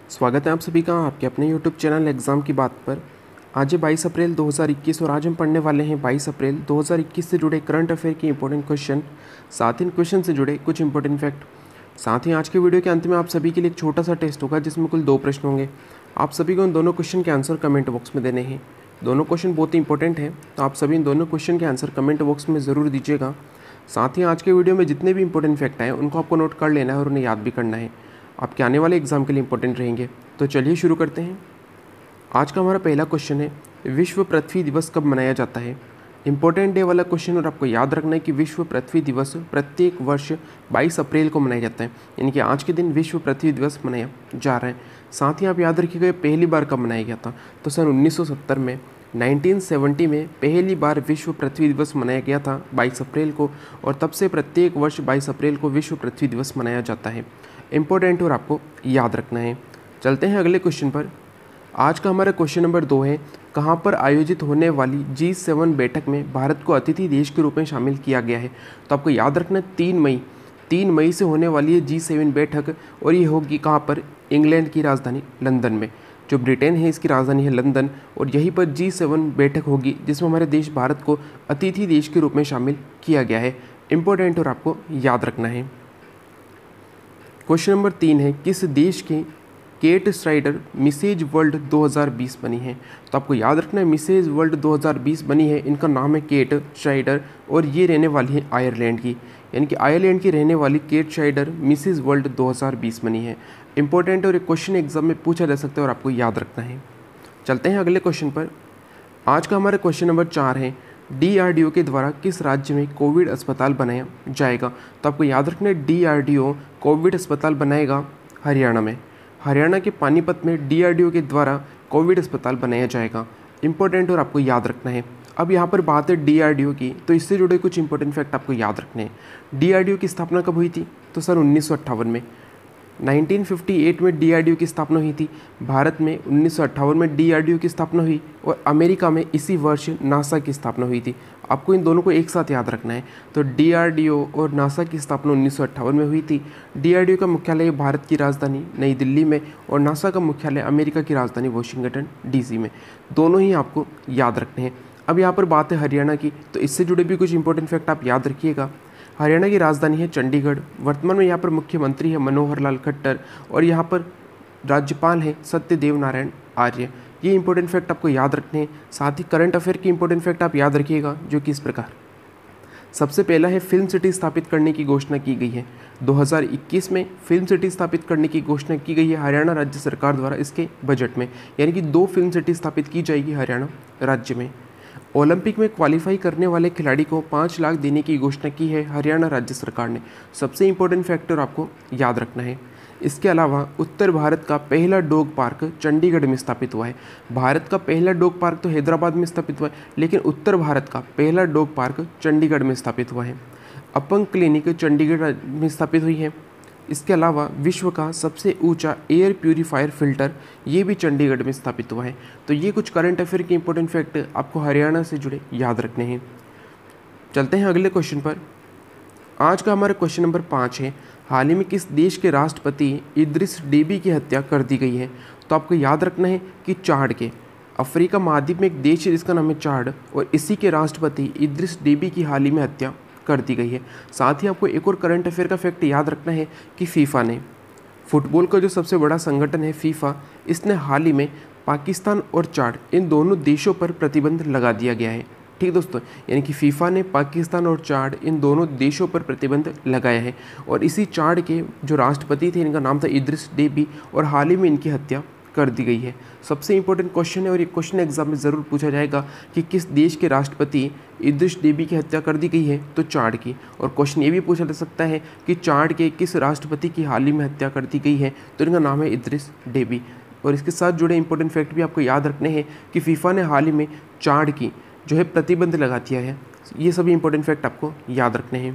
स्वागत है आप सभी का आपके अपने YouTube चैनल एग्ज़ाम की बात पर। आज है 22 अप्रैल 2021 और आज हम पढ़ने वाले हैं 22 अप्रैल 2021 से जुड़े करंट अफेयर के इंपॉर्टेंट क्वेश्चन, साथ ही इन क्वेश्चन से जुड़े कुछ इंपॉर्टेंट फैक्ट। साथ ही आज के वीडियो के अंत में आप सभी के लिए एक छोटा सा टेस्ट होगा जिसमें कुल 2 प्रश्न होंगे। आप सभी को इन दोनों क्वेश्चन के आंसर कमेंट बॉक्स में देने हैं। दोनों क्वेश्चन बहुत ही इंपॉर्टेंट हैं, तो आप सभी इन दोनों क्वेश्चन के आंसर कमेंट बॉक्स में ज़रूर दीजिएगा। साथ ही आज के वीडियो में जितने भी इंपॉर्टेंट फैक्ट आए उनको आपको नोट कर लेना है और उन्हें याद भी करना है, आपके आने वाले एग्जाम के लिए इंपॉर्टेंट रहेंगे। तो चलिए शुरू करते हैं। आज का हमारा पहला क्वेश्चन है, विश्व पृथ्वी दिवस कब मनाया जाता है। इंपॉर्टेंट डे वाला क्वेश्चन, और आपको याद रखना है कि विश्व पृथ्वी दिवस प्रत्येक वर्ष 22 अप्रैल को मनाया जाता है, यानी कि आज के दिन विश्व पृथ्वी दिवस मनाया जा रहा है। साथ ही आप याद रखिएगा पहली बार कब मनाया गया था, तो सन 1970 में 1970 में पहली बार विश्व पृथ्वी दिवस मनाया गया था 22 अप्रैल को, और तब से प्रत्येक वर्ष 22 अप्रैल को विश्व पृथ्वी दिवस मनाया जाता है। इंपॉर्टेंट और आपको याद रखना है। चलते हैं अगले क्वेश्चन पर। आज का हमारा क्वेश्चन नंबर 2 है, कहाँ पर आयोजित होने वाली G7 बैठक में भारत को अतिथि देश के रूप में शामिल किया गया है। तो आपको याद रखना है 3 मई से होने वाली है G7 बैठक, और ये होगी कहाँ पर, इंग्लैंड की राजधानी लंदन में। जो ब्रिटेन है इसकी राजधानी है लंदन, और यहीं पर G7 बैठक होगी जिसमें हमारे देश भारत को अतिथि देश के रूप में शामिल किया गया है। इंपॉर्टेंट और आपको याद रखना है। क्वेश्चन नंबर 3 है, किस देश के केट श्राइडर मिसेज वर्ल्ड 2020 बनी है। तो आपको याद रखना है मिसेज वर्ल्ड 2020 बनी है, इनका नाम है केट श्राइडर, और ये रहने वाली है आयरलैंड की, यानी कि आयरलैंड की रहने वाली केट श्राइडर मिसेज वर्ल्ड 2020 बनी है। इंपॉर्टेंट और एक क्वेश्चन एग्जाम में पूछा जा सकता है और आपको याद रखना है। चलते हैं अगले क्वेश्चन पर। आज का हमारा क्वेश्चन नंबर 4 है, DRDO के द्वारा किस राज्य में कोविड अस्पताल बनाया जाएगा। तो आपको याद रखना है DRDO कोविड अस्पताल बनाएगा हरियाणा में। हरियाणा के पानीपत में DRDO के द्वारा कोविड अस्पताल बनाया जाएगा। इंपॉर्टेंट और आपको याद रखना है। अब यहाँ पर बात है DRDO की, तो इससे जुड़े कुछ इंपॉर्टेंट फैक्ट आपको याद रखने हैं। DRDO की स्थापना कब हुई थी, तो सन 1958 में। 1958 में DRDO की स्थापना हुई थी। भारत में 1958 में DRDO की स्थापना हुई, और अमेरिका में इसी वर्ष नासा की स्थापना हुई थी। आपको इन दोनों को एक साथ याद रखना है। तो DRDO और नासा की स्थापना 1958 में हुई थी। DRDO का मुख्यालय भारत की राजधानी नई दिल्ली में, और नासा का मुख्यालय अमेरिका की राजधानी वाशिंगटन DC में। दोनों ही आपको याद रखने हैं। अब यहाँ पर बात है हरियाणा की, तो इससे जुड़े भी कुछ इंपॉर्टेंट फैक्ट आप याद रखिएगा। हरियाणा की राजधानी है चंडीगढ़। वर्तमान में यहाँ पर मुख्यमंत्री है मनोहर लाल खट्टर, और यहाँ पर राज्यपाल है सत्यदेव नारायण आर्य। ये इंपॉर्टेंट फैक्ट आपको याद रखने हैं। साथ ही करंट अफेयर की इंपॉर्टेंट फैक्ट आप याद रखिएगा, जो कि इस प्रकार। सबसे पहला है, फिल्म सिटी स्थापित करने की घोषणा की गई है। 2021 में फिल्म सिटी स्थापित करने की घोषणा की गई है हरियाणा राज्य सरकार द्वारा इसके बजट में, यानी कि 2 फिल्म सिटी स्थापित की जाएगी हरियाणा राज्य में। ओलंपिक में क्वालिफाई करने वाले खिलाड़ी को 5 लाख देने की घोषणा की है हरियाणा राज्य सरकार ने। सबसे इंपॉर्टेंट फैक्टर आपको याद रखना है। इसके अलावा उत्तर भारत का पहला डॉग पार्क चंडीगढ़ में स्थापित हुआ है। भारत का पहला डॉग पार्क तो हैदराबाद में स्थापित हुआ है, लेकिन उत्तर भारत का पहला डॉग पार्क चंडीगढ़ में स्थापित हुआ है। अपंग क्लिनिक चंडीगढ़ में स्थापित हुई है। इसके अलावा विश्व का सबसे ऊंचा एयर प्यूरीफायर फिल्टर ये भी चंडीगढ़ में स्थापित हुआ है। तो ये कुछ करंट अफेयर के इंपॉर्टेंट फैक्ट आपको हरियाणा से जुड़े याद रखने हैं। चलते हैं अगले क्वेश्चन पर। आज का हमारा क्वेश्चन नंबर 5 है, हाल ही में किस देश के राष्ट्रपति इद्रिस डेबी की हत्या कर दी गई है। तो आपको याद रखना है कि चाड के, अफ्रीका महाद्वीप में एक देश है जिसका नाम है चाड, और इसी के राष्ट्रपति इद्रिस डेबी की हाल ही में हत्या कर दी गई है। साथ ही आपको एक और करंट अफेयर का फैक्ट याद रखना है कि फीफा ने, फुटबॉल का जो सबसे बड़ा संगठन है फीफा, इसने हाल ही में पाकिस्तान और चाड इन दोनों देशों पर प्रतिबंध लगा दिया गया है। ठीक दोस्तों, यानी कि फीफा ने पाकिस्तान और चाड इन दोनों देशों पर प्रतिबंध लगाया है, और इसी चाड के जो राष्ट्रपति थे इनका नाम था इद्रिस डेबी, और हाल ही में इनकी हत्या कर दी गई है। सबसे इंपॉर्टेंट क्वेश्चन है, और ये क्वेश्चन एग्जाम में ज़रूर पूछा जाएगा कि किस देश के राष्ट्रपति इद्रिस डेबी की हत्या कर दी गई है, तो चाड की। और क्वेश्चन ये भी पूछा जा सकता है कि चाड के किस राष्ट्रपति की हाल ही में हत्या कर दी गई है, तो इनका नाम है इद्रिस डेबी। और इसके साथ जुड़े इंपॉर्टेंट फैक्ट भी आपको याद रखने हैं कि फीफा ने हाल ही में चाड की जो है प्रतिबंध लगा दिया है। ये सभी इंपॉर्टेंट फैक्ट आपको याद रखने हैं।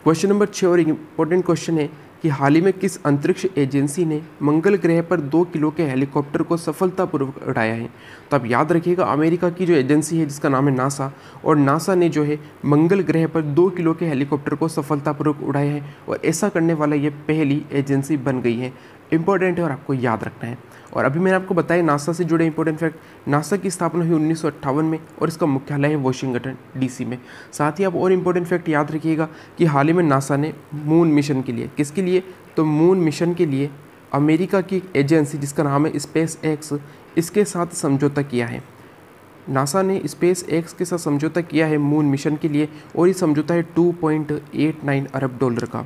क्वेश्चन नंबर 6 और इंपॉर्टेंट क्वेश्चन है, कि हाल ही में किस अंतरिक्ष एजेंसी ने मंगल ग्रह पर 2 किलो के हेलीकॉप्टर को सफलतापूर्वक उड़ाया है। तो आप याद रखिएगा, अमेरिका की जो एजेंसी है जिसका नाम है नासा, और नासा ने जो है मंगल ग्रह पर 2 किलो के हेलीकॉप्टर को सफलतापूर्वक उड़ाया है, और ऐसा करने वाला ये पहली एजेंसी बन गई है। इंपॉर्टेंट है और आपको याद रखना है। और अभी मैंने आपको बताया नासा से जुड़े इंपॉर्टेंट फैक्ट। नासा की स्थापना हुई 1958 में और इसका मुख्यालय है वॉशिंगटन डीसी में। साथ ही आप और इंपॉर्टेंट फैक्ट याद रखिएगा कि हाल ही में नासा ने मून मिशन के लिए, किसके लिए, तो मून मिशन के लिए अमेरिका की एजेंसी जिसका नाम है स्पेस एक्स, इसके साथ समझौता किया है। नासा ने स्पेस एक्स के साथ समझौता किया है मून मिशन के लिए, और ये समझौता है $2.89 अरब का।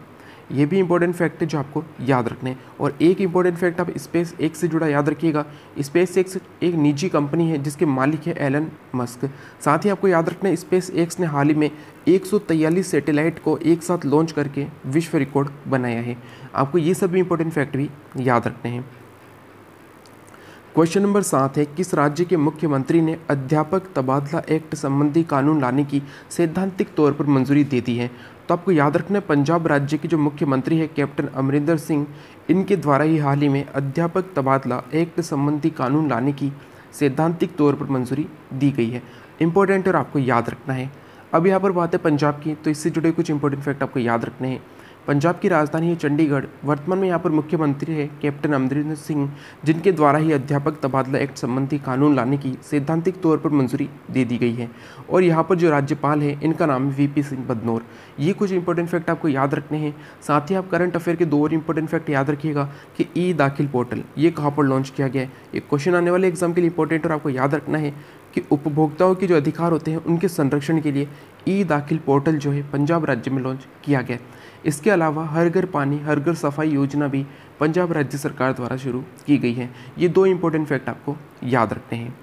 ये भी इंपॉर्टेंट फैक्ट है जो आपको याद रखने हैं। और एक इंपॉर्टेंट फैक्ट आप स्पेस एक्स से जुड़ा याद रखिएगा, स्पेस एक्स एक निजी कंपनी है जिसके मालिक है एलन मस्क। साथ ही आपको याद रखना है स्पेस एक्स ने हाल ही में 143 सैटेलाइट को एक साथ लॉन्च करके विश्व रिकॉर्ड बनाया है। आपको ये सभी इंपॉर्टेंट फैक्ट भी याद रखने हैं। क्वेश्चन नंबर 7 है, किस राज्य के मुख्यमंत्री ने अध्यापक तबादला एक्ट संबंधी कानून लाने की सैद्धांतिक तौर पर मंजूरी दे दी है। तो आपको याद रखना है पंजाब राज्य के जो मुख्यमंत्री है कैप्टन अमरिंदर सिंह, इनके द्वारा ही हाल ही में अध्यापक तबादला एक्ट संबंधी कानून लाने की सैद्धांतिक तौर पर मंजूरी दी गई है। इंपॉर्टेंट और आपको याद रखना है। अब यहाँ पर बात है पंजाब की, तो इससे जुड़े कुछ इंपॉर्टेंट फैक्ट आपको याद रखने हैं। पंजाब की राजधानी है चंडीगढ़। वर्तमान में यहाँ पर मुख्यमंत्री है कैप्टन अमरिंदर सिंह, जिनके द्वारा ही अध्यापक तबादला एक्ट संबंधी कानून लाने की सैद्धांतिक तौर पर मंजूरी दे दी गई है। और यहाँ पर जो राज्यपाल है इनका नाम है वीपी सिंह बदनौर। ये कुछ इंपॉर्टेंट फैक्ट आपको याद रखने हैं। साथ ही आप करंट अफेयर के 2 और इंपॉर्टेंट फैक्ट याद रखिएगा कि ई दाखिल पोर्टल ये कहाँ पर लॉन्च किया गया है। ये क्वेश्चन आने वाले एग्जाम के लिए इंपॉर्टेंट और आपको याद रखना है कि उपभोक्ताओं के जो अधिकार होते हैं उनके संरक्षण के लिए ई दाखिल पोर्टल जो है पंजाब राज्य में लॉन्च किया गया है। इसके अलावा हर घर पानी हर घर सफाई योजना भी पंजाब राज्य सरकार द्वारा शुरू की गई है। ये 2 इंपॉर्टेंट फैक्ट आपको याद रखने हैं।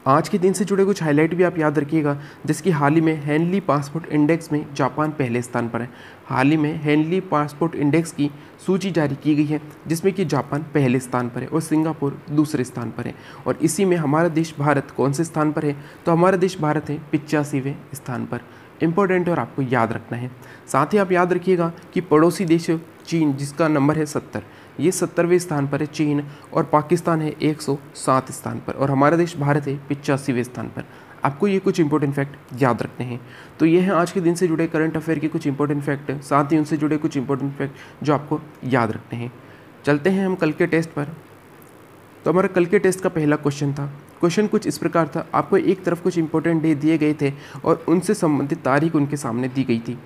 आज के दिन से जुड़े कुछ हाईलाइट भी आप याद रखिएगा, जिसकी हाल ही में हेनली पासपोर्ट इंडेक्स में जापान पहले स्थान पर है। हाल ही में हेनली पासपोर्ट इंडेक्स की सूची जारी की गई है, जिसमें कि जापान पहले स्थान पर है और सिंगापुर दूसरे स्थान पर है। और इसी में हमारा देश भारत कौन से स्थान पर है, तो हमारा देश भारत है 85वें स्थान पर। इंपॉर्टेंट और आपको याद रखना है। साथ ही आप याद रखिएगा कि पड़ोसी देश चीन, जिसका नंबर है 70, ये 70वें स्थान पर है चीन, और पाकिस्तान है 107 स्थान पर, और हमारा देश भारत है 85वें स्थान पर। आपको ये कुछ इंपॉर्टेंट फैक्ट याद रखने हैं। तो ये हैं आज के दिन से जुड़े करंट अफेयर के कुछ इंपॉर्टेंट फैक्ट, साथ ही उनसे जुड़े कुछ इंपॉर्टेंट फैक्ट जो आपको याद रखने हैं। चलते हैं हम कल के टेस्ट पर। तो हमारा कल के टेस्ट का पहला क्वेश्चन था। क्वेश्चन कुछ इस प्रकार था, आपको एक तरफ कुछ इंपॉर्टेंट डे दिए गए थे और उनसे संबंधित तारीख उनके सामने दी गई थी।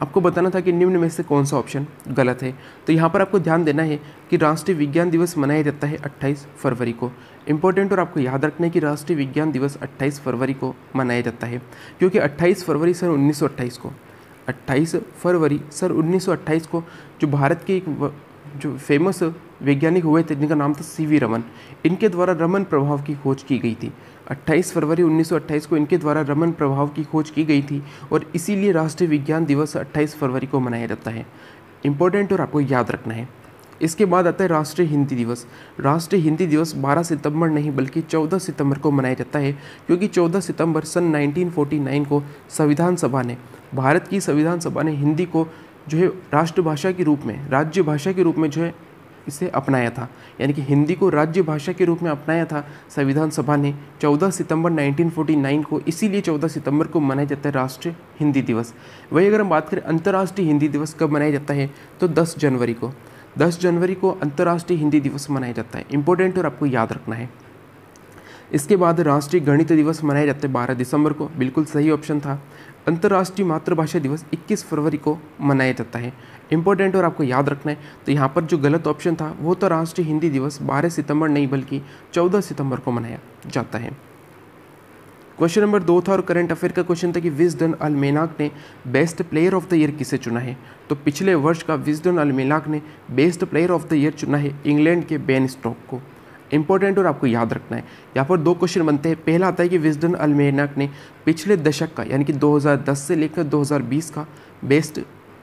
आपको बताना था कि निम्न में से कौन सा ऑप्शन गलत है। तो यहाँ पर आपको ध्यान देना है कि राष्ट्रीय विज्ञान दिवस मनाया जाता है 28 फरवरी को। इंपॉर्टेंट और आपको याद रखना है कि राष्ट्रीय विज्ञान दिवस 28 फरवरी को मनाया जाता है, क्योंकि 28 फरवरी सन 1928 को 28 फरवरी सन 1928 को जो भारत के एक जो फेमस वैज्ञानिक हुए थे जिनका नाम था सीवी रमन, इनके द्वारा रमन प्रभाव की खोज की गई थी। 28 फरवरी 1928 को इनके द्वारा रमन प्रभाव की खोज की गई थी, और इसीलिए राष्ट्रीय विज्ञान दिवस 28 फरवरी को मनाया जाता है। इंपॉर्टेंट और आपको याद रखना है। इसके बाद आता है राष्ट्रीय हिंदी दिवस। राष्ट्रीय हिंदी दिवस 12 सितंबर नहीं बल्कि 14 सितंबर को मनाया जाता है, क्योंकि 14 सितंबर सन 1949 को संविधान सभा ने, भारत की संविधान सभा ने हिंदी को जो है राष्ट्रभाषा के रूप में, राज्य भाषा के रूप में जो है इसे अपनाया था। यानी कि हिंदी को राज्य भाषा के रूप में अपनाया था संविधान सभा ने 14 सितंबर 1949 को। इसीलिए 14 सितंबर को मनाया जाता है राष्ट्रीय हिंदी दिवस। वही अगर हम बात करें अंतर्राष्ट्रीय हिंदी दिवस कब मनाया जाता है, तो 10 जनवरी को। 10 जनवरी को अंतर्राष्ट्रीय हिंदी दिवस मनाया जाता है। इंपॉर्टेंट और आपको याद रखना है। इसके बाद राष्ट्रीय गणित दिवस मनाया जाता है 12 दिसंबर को। बिल्कुल सही ऑप्शन था। अंतर्राष्ट्रीय मातृभाषा दिवस 21 फरवरी को मनाया जाता है। इंपॉर्टेंट और आपको याद रखना है। तो यहाँ पर जो गलत ऑप्शन था वो तो राष्ट्रीय हिंदी दिवस 12 सितंबर नहीं बल्कि 14 सितंबर को मनाया जाता है। क्वेश्चन नंबर 2 था और करंट अफेयर का क्वेश्चन था कि विजडन अल्मेनाक ने best player of the year किसे चुना है। तो पिछले वर्ष का विजडन अल्मेनाक ने best player of the year चुना है इंग्लैंड के बेन स्टोक को। इंपॉर्टेंट और आपको याद रखना है। यहाँ पर 2 क्वेश्चन बनते हैं। पहला आता है कि विजडन अल्मेनाक ने पिछले दशक का यानी कि 2010 से लेकर 2020 का best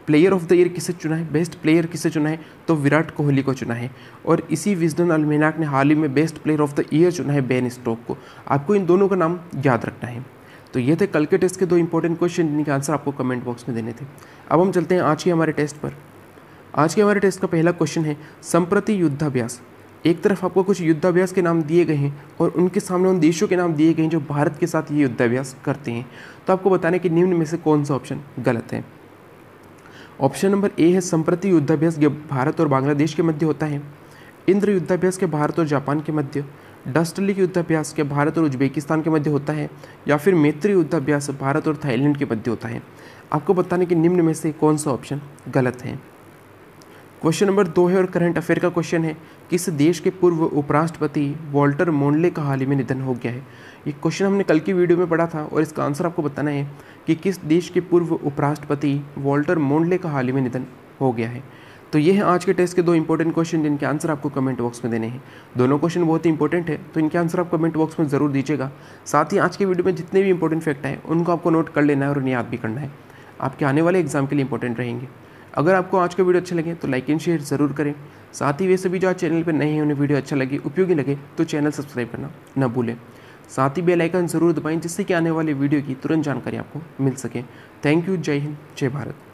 player of the year किसे चुना है। बेस्ट प्लेयर किसे चुना है, तो विराट कोहली को चुना है। और इसी विजडन अल्मेनाक ने हाल ही में best player of the year चुना है बेन स्टोक को। आपको इन दोनों का नाम याद रखना है। तो ये थे कल के टेस्ट के 2 इंपॉर्टेंट क्वेश्चन जिनके आंसर आपको कमेंट बॉक्स में देने थे। अब हम चलते हैं आज के हमारे टेस्ट पर। आज के हमारे टेस्ट का पहला क्वेश्चन है संप्रति युद्धाभ्यास। एक तरफ आपको कुछ युद्धाभ्यास के नाम दिए गए हैं और उनके सामने उन देशों के नाम दिए गए हैं जो भारत के साथ ये युद्धाभ्यास करते हैं। तो आपको बताना है कि निम्न में से कौन सा ऑप्शन गलत है। ऑप्शन नंबर ए है संप्रति युद्धाभ्यास जो भारत और बांग्लादेश के मध्य होता है, इंद्र युद्धाभ्यास के भारत और जापान के मध्य, डस्टलिक युद्धाभ्यास के भारत और उज्बेकिस्तान के मध्य होता है, या फिर मैत्री युद्धाभ्यास भारत और थाईलैंड के मध्य होता है। आपको बताने कि निम्न में से कौन सा ऑप्शन गलत है। क्वेश्चन नंबर 2 है और करंट अफेयर का क्वेश्चन है, किस देश के पूर्व उपराष्ट्रपति वॉल्टर मोनले का हाल ही में निधन हो गया है। ये क्वेश्चन हमने कल की वीडियो में पढ़ा था और इसका आंसर आपको बताना है कि किस देश के पूर्व उपराष्ट्रपति वॉल्टर मोनले का हाल ही में निधन हो गया है। तो ये है आज के टेस्ट के 2 इंपॉर्टेंट क्वेश्चन जिनके आंसर आपको कमेंट बॉक्स में देने हैं। दोनों क्वेश्चन बहुत ही इंपॉर्टेंट है तो इनके आंसर आप कमेंट बॉक्स में ज़रूर दीजिएगा। साथ ही आज के वीडियो में जितने भी इंपॉर्टेंट फैक्ट हैं उनको आपको नोट कर लेना है और उन्हें याद भी करना है, आपके आने वाले एग्जाम के लिए इंपॉर्टेंट रहेंगे। अगर आपको आज का वीडियो अच्छा लगे तो लाइक एंड शेयर ज़रूर करें। साथ ही वे सभी जो आज चैनल पर नए हैं उन्हें वीडियो अच्छा लगे, उपयोगी लगे तो चैनल सब्सक्राइब करना न भूलें। साथ ही बेल आइकन ज़रूर दबाएं जिससे कि आने वाले वीडियो की तुरंत जानकारी आपको मिल सके। Thank you. जय हिंद, जय भारत।